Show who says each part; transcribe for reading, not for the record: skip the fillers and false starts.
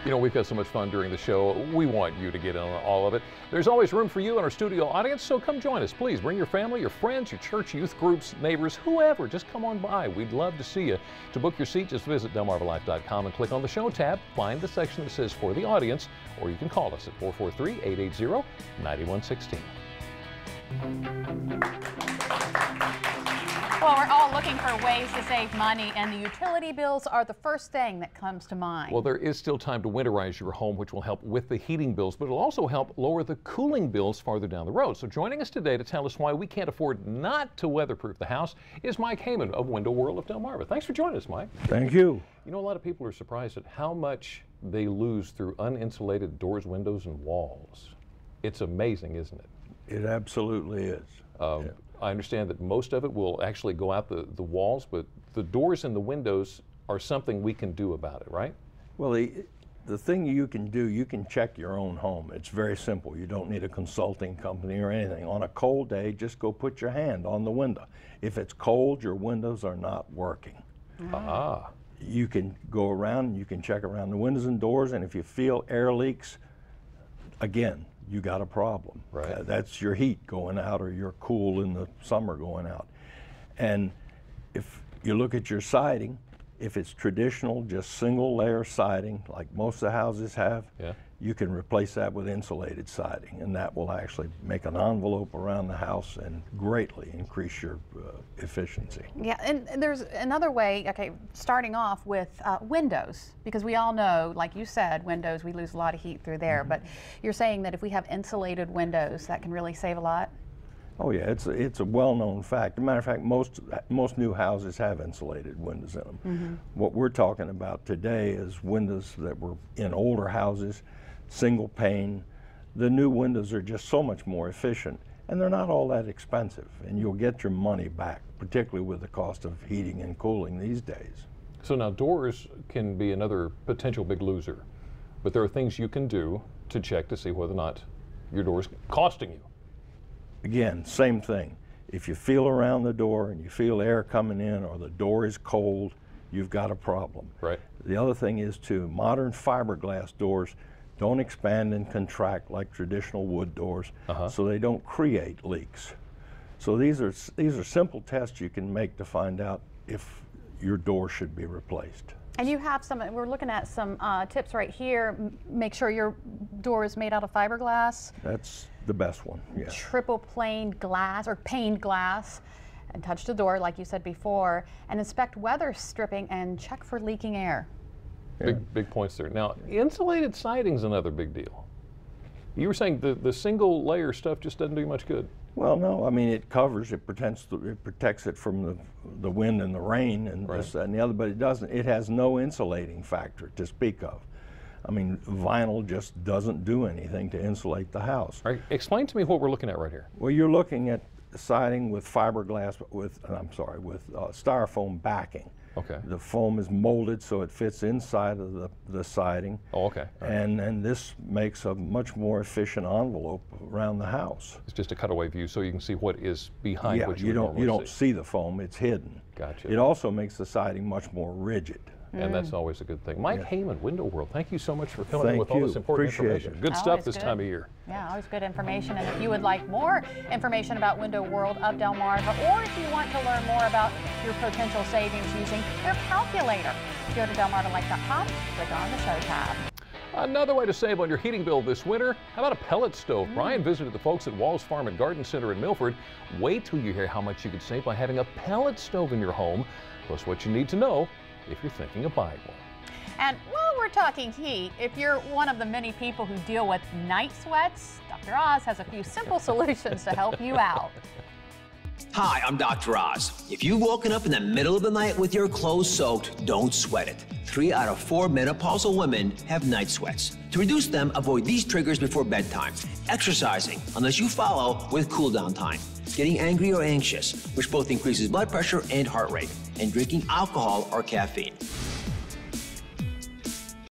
Speaker 1: You know, we've got so much fun during the show. We want you to get in on all of it. There's always room for you in our studio audience, so come join us. Please bring your family, your friends, your church, youth groups, neighbors, whoever. Just come on by. We'd love to see you. To book your seat, just visit delmarvalife.com and click on the show tab. Find the section that says for the audience, or you can call us at 443-880-9116.
Speaker 2: Well, we're all looking for ways to save money, and the utility bills are the first thing that comes to mind.
Speaker 1: Well, there is still time to winterize your home, which will help with the heating bills, but it'll also help lower the cooling bills farther down the road. So joining us today to tell us why we can't afford not to weatherproof the house is Mike Heyman of Window World of Delmarva. Thanks for joining us, Mike.
Speaker 3: Thank you.
Speaker 1: You know, a lot of people are surprised at how much they lose through uninsulated doors, windows, and walls. It's amazing, isn't it?
Speaker 3: It absolutely is.
Speaker 1: Yeah. I understand that most of it will actually go out the walls, but the doors and the windows are something we can do about it, right?
Speaker 3: Well, the thing you can do, you can check your own home. It's very simple. You don't need a consulting company or anything. On a cold day, just go put your hand on the window. If it's cold, your windows are not working.
Speaker 1: Ah.
Speaker 3: You can go around and you can check around the windows and doors, and if you feel air leaks, again, you got a problem.
Speaker 1: Right.
Speaker 3: That's your heat going out, or your cool in the summer going out. And if you look at your siding, if it's traditional, just single layer siding, like most of the houses have,
Speaker 1: yeah,
Speaker 3: you can replace that with insulated siding, and that will actually make an envelope around the house and greatly increase your efficiency.
Speaker 2: Yeah, and there's another way, okay, starting off with windows, because we all know, like you said, windows, we lose a lot of heat through there, but you're saying that if we have insulated windows, that can really save a lot?
Speaker 3: Oh yeah, it's a well-known fact. As a matter of fact, most new houses have insulated windows in them. What we're talking about today is windows that were in older houses, single pane. The new windows are just so much more efficient, and they're not all that expensive, and you'll get your money back, particularly with the cost of heating and cooling these days.
Speaker 1: So now doors can be another potential big loser, but there are things you can do to check to see whether or not your door is costing you.
Speaker 3: Again, same thing. If you feel around the door and you feel air coming in, or the door is cold, you've got a problem.
Speaker 1: Right.
Speaker 3: The other thing is, too, modern fiberglass doors don't expand and contract like traditional wood doors, so they don't create leaks. So these are simple tests you can make to find out if your door should be replaced.
Speaker 2: And you have some, we're looking at some tips right here. Make sure your door is made out of fiberglass.
Speaker 3: That's the best one, yeah.
Speaker 2: Triple planed glass or paned glass, and touch the door like you said before, and inspect weather stripping and check for leaking air.
Speaker 3: Yeah.
Speaker 1: Big points there. Now, insulated siding's another big deal. You were saying the single layer stuff just doesn't do much good.
Speaker 3: Well, no, I mean, it covers, it protects it from the wind and the rain and this, that, and the other, but it doesn't, it has no insulating factor to speak of. I mean, vinyl just doesn't do anything to insulate the house.
Speaker 1: All right, explain to me what we're looking at right here.
Speaker 3: Well, you're looking at siding with fiberglass, with styrofoam backing.
Speaker 1: Okay.
Speaker 3: The foam is molded so it fits inside of the siding.
Speaker 1: Oh, okay.
Speaker 3: And this makes a much more efficient envelope around the house.
Speaker 1: It's just a cutaway view so you can see what is behind what
Speaker 3: you don't see the foam, it's hidden.
Speaker 1: Gotcha.
Speaker 3: It also makes the siding much more rigid.
Speaker 1: And that's always a good thing. Mike Heyman, Window World, thank you so much for filling in with
Speaker 3: Thank
Speaker 1: all this important
Speaker 3: Appreciate
Speaker 1: information.
Speaker 3: it.
Speaker 1: Good stuff
Speaker 2: Always
Speaker 1: this
Speaker 2: good.
Speaker 1: time of year.
Speaker 2: Yeah, always good information. And if you would like more information about Window World of Delmarva, or if you want to learn more about your potential savings using their calculator, go to delmarvalife.com, click on the show tab.
Speaker 1: Another way to save on your heating bill this winter, how about a pellet stove? Brian visited the folks at Walls Farm and Garden Center in Milford. Wait till you hear how much you could save by having a pellet stove in your home, plus what you need to know if you're thinking of buying one.
Speaker 2: And while we're talking heat, if you're one of the many people who deal with night sweats, Dr. Oz has a few simple solutions to help you out.
Speaker 4: Hi, I'm Dr. Oz. If you've woken up in the middle of the night with your clothes soaked, don't sweat it. 3 out of 4 menopausal women have night sweats. To reduce them, avoid these triggers before bedtime. Exercising, unless you follow with cool down time. Getting angry or anxious, which both increases blood pressure and heart rate. And drinking alcohol or caffeine.